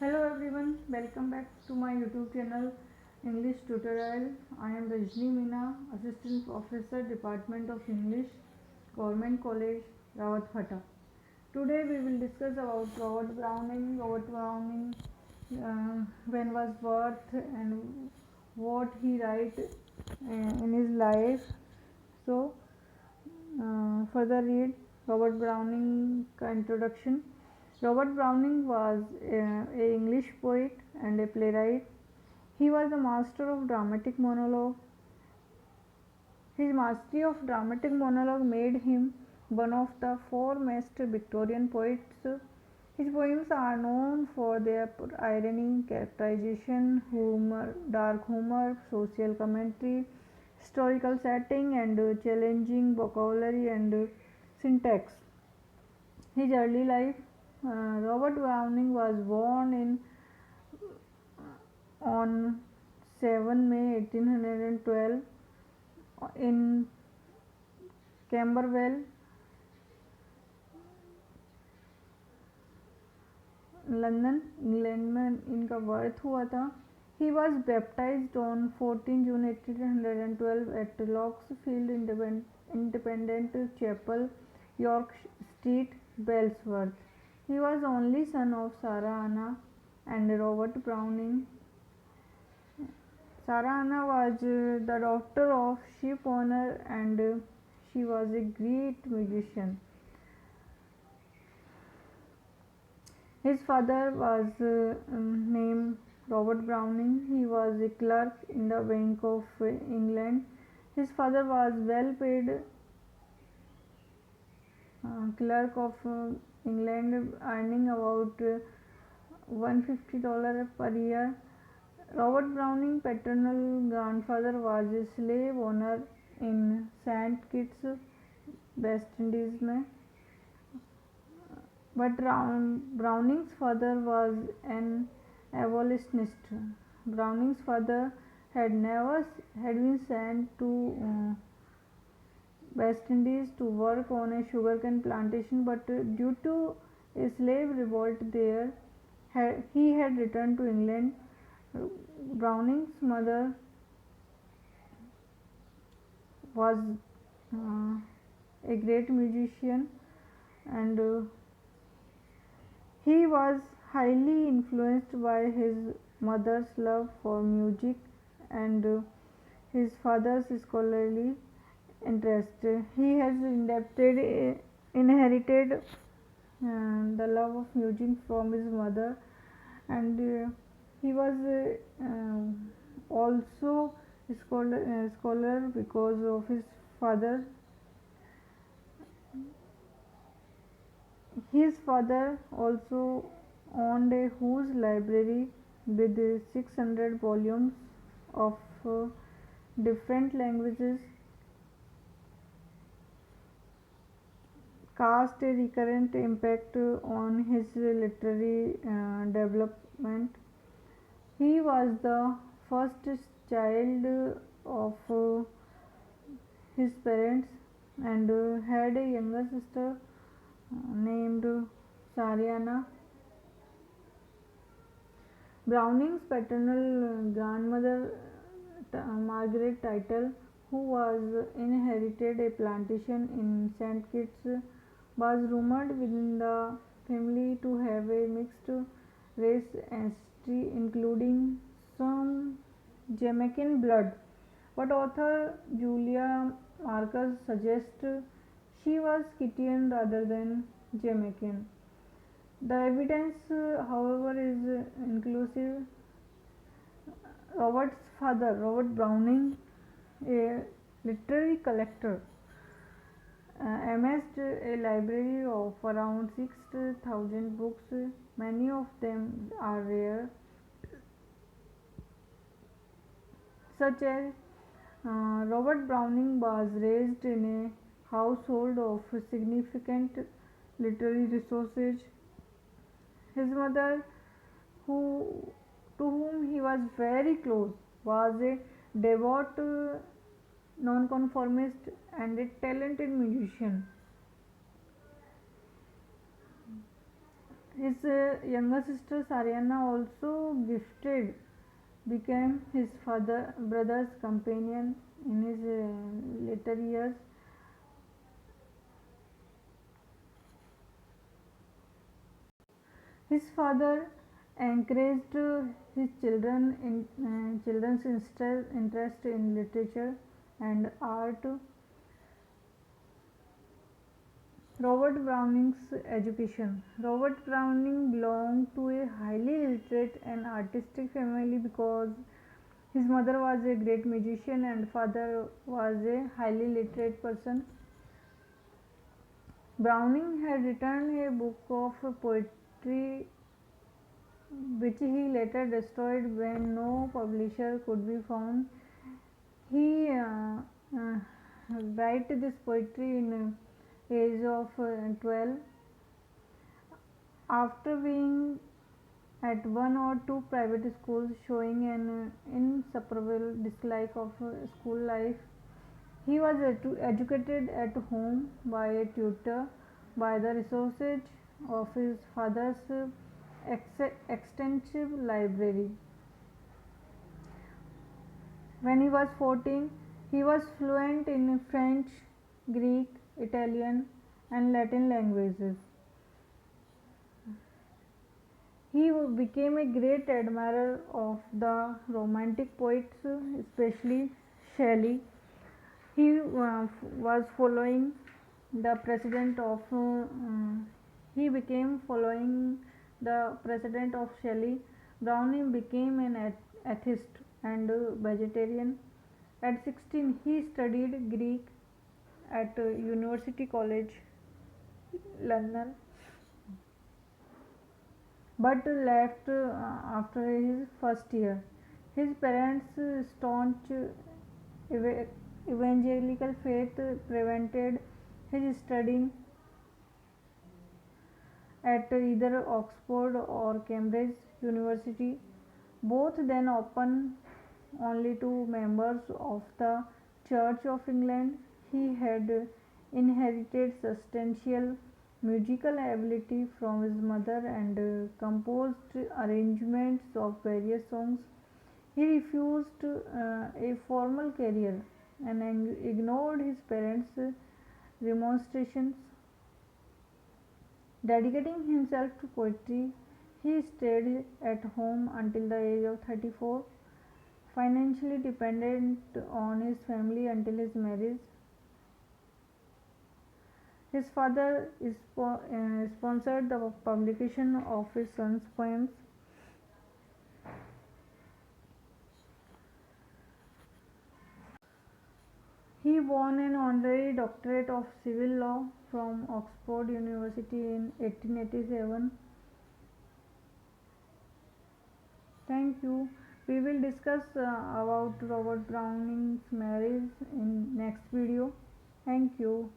Hello everyone, welcome back to my YouTube channel English Tutorial. I am Rajni Meena, Assistant Professor, Department of English, Government College, Rawatphata. Today we will discuss about Robert Browning. When was birth and what he write in his life. So further read Robert Browning का introduction. Robert Browning was an English poet and a playwright. He was a master of dramatic monologue. His mastery of dramatic monologue made him one of the foremost Victorian poets. His poems are known for their irony, characterization, humor, dark humor, social commentary, historical setting, and challenging vocabulary and syntax. His early life. Robert Browning was born on 7 May 1812 in Camberwell, London, England में इनका birth हुआ था. He was baptized on 14 June 1812 at Locksfield Independent Chapel, York Street, Bellsworth. He was only son of Sarah Anna and Robert Browning. Sarah Anna was the daughter of ship owner and she was a great musician. His father was named Robert Browning. He was a clerk in the Bank of England. His father was well paid clerk of England, earning about $150 per year. Robert Browning paternal grandfather was a slave owner in Saint Kitts, West Indies में. But Browning's father was an abolitionist. Browning's father had been sent to West Indies to work on a sugarcane plantation, but due to a slave revolt there, he had returned to England. Browning's mother was a great musician and he was highly influenced by his mother's love for music and his father's scholarly interest. He has inherited the love of music from his mother, and he was also a scholar because of his father. His father also owned a huge library with 600 volumes of different languages, cast a recurrent impact on his literary development. He was the first child of his parents and had a younger sister named Sariana. Browning's paternal grandmother, Margaret Tittle, who was inherited a plantation in Saint Kitts, was rumored within the family to have a mixed race ancestry, including some Jamaican blood. But author Julia Marcus suggests she was Kittian rather than Jamaican. The evidence, however, is inclusive. Robert's father, Robert Browning, a literary collector, amassed a library of around 6,000 books. Many of them are rare, such as Robert Browning was raised in a household of significant literary resources. His mother, who to whom he was very close, was a devout nonconformist and a talented musician. His younger sister Sariana also gifted became his brother's companion in his later years. His father encouraged his children's interest in literature and art. Robert Browning's education. Robert Browning belonged to a highly literate and artistic family because his mother was a great musician and father was a highly literate person. Browning had written a book of poetry which he later destroyed when no publisher could be found. He wrote this poetry in age of 12 after being at one or two private schools, showing an insuperable dislike of school life. He was educated at home by a tutor by the resources of his father's extensive library. When he was 14, he was fluent in French, Greek, Italian, and Latin languages. He became a great admirer of the Romantic poets, especially Shelley. He was following the president of. He became following the president of Shelley. Browning became an atheist and vegetarian. At 16, he studied Greek at University College London, but left after his first year. His parents' staunch evangelical faith prevented his studying at either Oxford or Cambridge University, both then open only to members of the Church of England. He had inherited substantial musical ability from his mother and composed arrangements of various songs. He refused a formal career and ignored his parents' remonstrations. Dedicating himself to poetry, he stayed at home until the age of 34, financially dependent on his family until his marriage. His father sponsored the publication of his son's poems. He won an honorary doctorate of civil law from Oxford University in 1887. Thank you. We will discuss about Robert Browning's marriage in next video. Thank you.